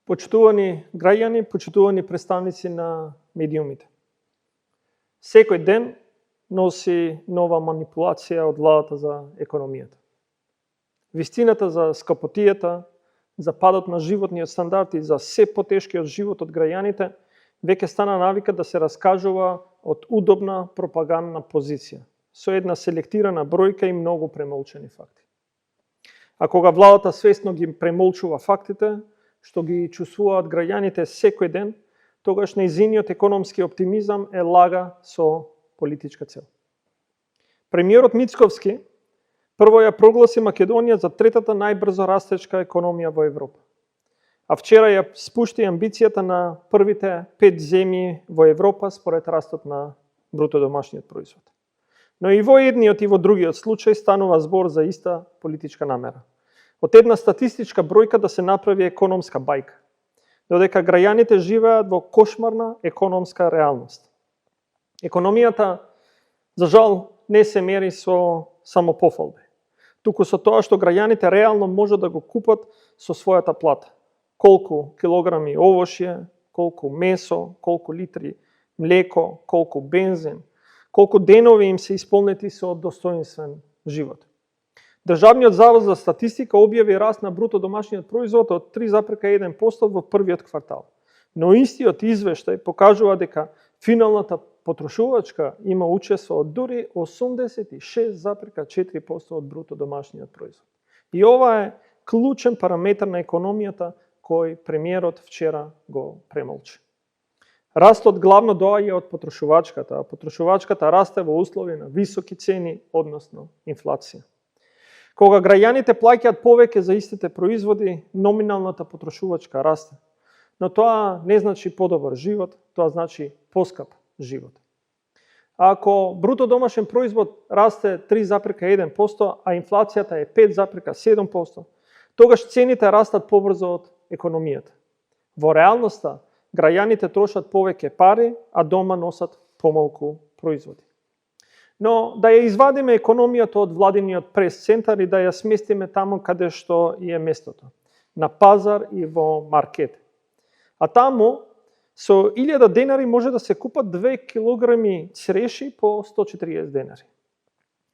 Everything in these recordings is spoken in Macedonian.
Почитувани граѓани, почитувани представници на медиумите. Секој ден носи нова манипулација од владата за економијата. Вистината за скапотијата, за падот на животниот стандард и за се потешкиот живот од граѓаните веќе стана навика да се раскажува од удобна пропагандна позиција, со една селектирана бројка и многу премолчени факти. А кога владата свесно ги премолчува фактите, што ги чувствуваат граѓаните секој ден, тогаш нејзиниот економски оптимизам е лага со политичка цел. Премиерот Мицковски прво ја прогласи Македонија за третата најбрзо растечка економија во Европа. А вчера ја спушти амбицијата на првите 5 земји во Европа според растот на бруто домашниот производ. Но и во едниот и во другиот случај станува збор за иста политичка намера. Од една статистичка бројка да се направи економска бајка, додека граѓаните живеат во кошмарна економска реалност. Економијата, за жал, не се мери со само пофалби, туку со тоа што граѓаните реално можат да го купат со својата плата. Колку килограми овошје, колку месо, колку литри млеко, колку бензин, колку денови им се исполнети со достоинствен живот. Државниот завод за статистика објави раст на бруто домашниот производ од 3,1% во првиот квартал. Но истиот извештај покажува дека финалната потрошувачка има учество од дури 86,4% од бруто домашниот производ. И ова е клучен параметар на економијата кој премиерот вчера го премолчи. Растот главно доаѓа од потрошувачката, а потрошувачката расте во услови на високи цени, односно инфлација. Кога граѓаните плаќаат повеќе за истите производи, номиналната потрошувачка расте. Но тоа не значи подобар живот, тоа значи поскап живот. А ако бруто домашен производ расте 3,1%, а инфлацијата е 5,7%, тогаш цените растат побрзо од економијата. Во реалноста, граѓаните трошат повеќе пари, а дома носат помалку производи. Но да ја извадиме економијата од владиниот прес-центар и да ја сместиме таму каде што е местото, на пазар и во маркет. А таму, со 1000 денари може да се купат 2 килограми цреши по 140 денари,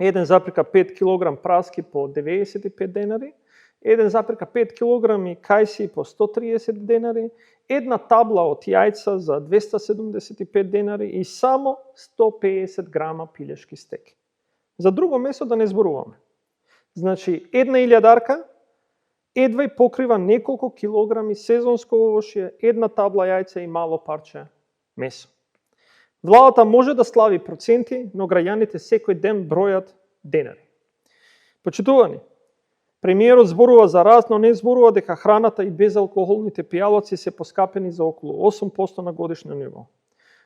1,5 килограм праски по 95 денари, 1,5 килограми кајси по 130 денари, една табла од јајца за 275 денари и само 150 грама пилешки стеки. За друго месо да не зборуваме. Значи, една илјадарка едва и покрива неколку килограми сезонско овошје, една табла јајца и мало парче месо. Владата може да слави проценти, но граѓаните секој ден бројат денари. Почитувани, премиерот зборува за раст, но не зборува дека храната и безалкохолните пијалаци се поскапени за околу 8% на годишно ниво.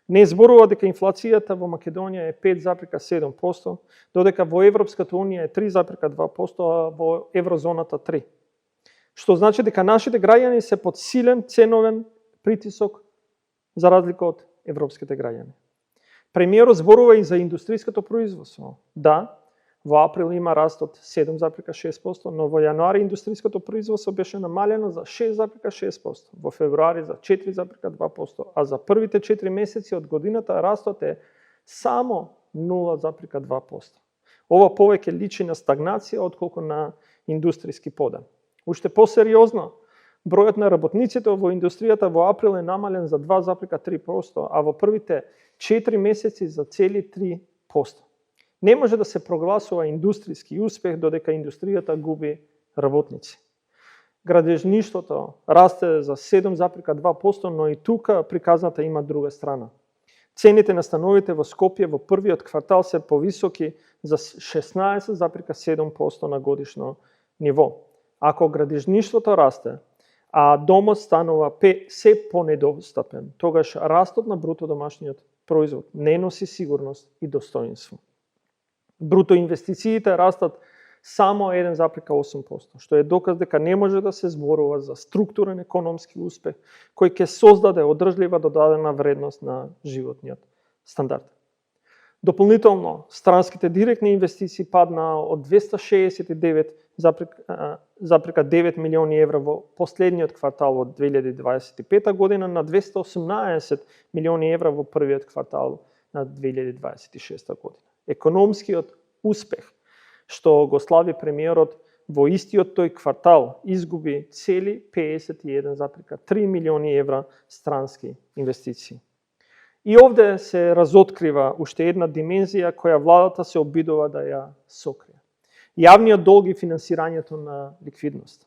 Не зборува дека инфлацијата во Македонија е 5,7%, додека во Европската унија е 3,2%, а во еврозоната 3%. Што значи дека нашите граѓани се под силен ценовен притисок за разлика од европските граѓани. Премиерот зборува и за индустријското производство. Да, во април има раст од 7,6%, но во јануари индустријското производство беше намалено за 6,6%, во февруари за 4,2%, а за првите 4 месеци од годината растот е само 0,2%. Ова повеќе личи на стагнација отколку на индустријски подан. Уште посериозно, бројот на работниците во индустријата во април е намален за 2,3%, а во првите 4 месеци за цели 3%. Не може да се прогласува индустријски успех додека индустријата губи работници. Градежништвото расте за 7,2%, но и тука приказната има друга страна. Цените на становите во Скопје во првиот квартал се повисоки за 16,7% на годишно ниво. Ако градежништвото расте, а домот станува се понедостапен, тогаш растот на бруто домашниот производ не носи сигурност и достоинство. Бруто инвестициите растат само 1,8%, што е доказ дека не може да се зборува за структурен економски успех кој ќе создаде одржлива додадена вредност на животниот стандард. Дополнително, странските директни инвестиции паднаа од 269,9 милиони евра во последниот квартал од 2025 година на 218 милиони евра во првиот квартал на 2026 година. Економскиот успех што го слави премиерот во истиот тој квартал изгуби цели 51,3 милиони евра странски инвестиции. И овде се разоткрива уште една димензија која владата се обидува да ја сокрие. Јавниот долг и финансирањето на ликвидност.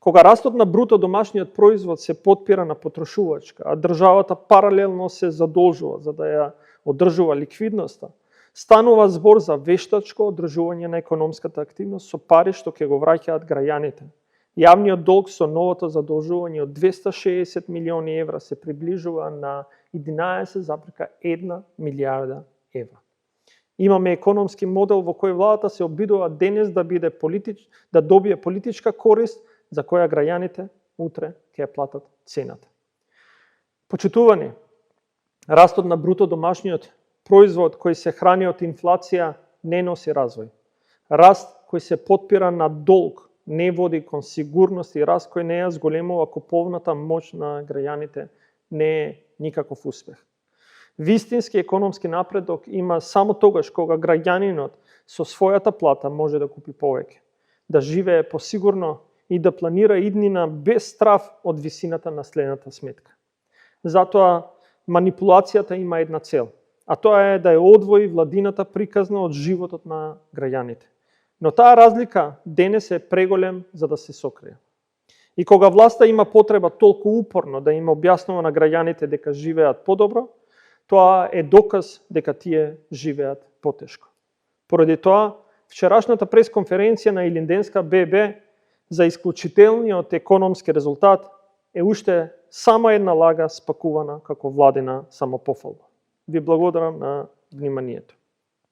Кога растот на бруто домашниот производ се потпира на потрошувачка, а државата паралелно се задолжува за да ја одржува ликвидноста, станува збор за вештачко одржување на економската активност со пари што ќе го враќаат граѓаните. Јавниот долг со новото задолжување од 260 милиони евра се приближува на 11,1 милијарда евра. Имаме економски модел во кој владата се обидува денес да добие политичка корист за која граѓаните утре ќе ја платат цената. Почитувани, растот на бруто домашниот производ кој се храни од инфлација не носи развој. Раст кој се потпира на долг не води кон сигурност и раст кој не ја зголемува куповната моќ на граѓаните не е никаков успех. Вистински економски напредок има само тогаш кога граѓанинот со својата плата може да купи повеќе, да живее посигурно и да планира иднина без страв од висината на следната сметка. Затоа манипулацијата има една цел, а тоа е да ја одвои владината приказна од животот на граѓаните. Но таа разлика денес е преголем за да се сокрие. И кога власта има потреба толку упорно да им објаснува на граѓаните дека живеат подобро, тоа е доказ дека тие живеат потешко. Поради тоа, вчерашната пресконференција на Илинденска ББ за исклучителниот економски резултат е уште само една лага спакувана како владина самопофалба. Ви благодарам на вниманието.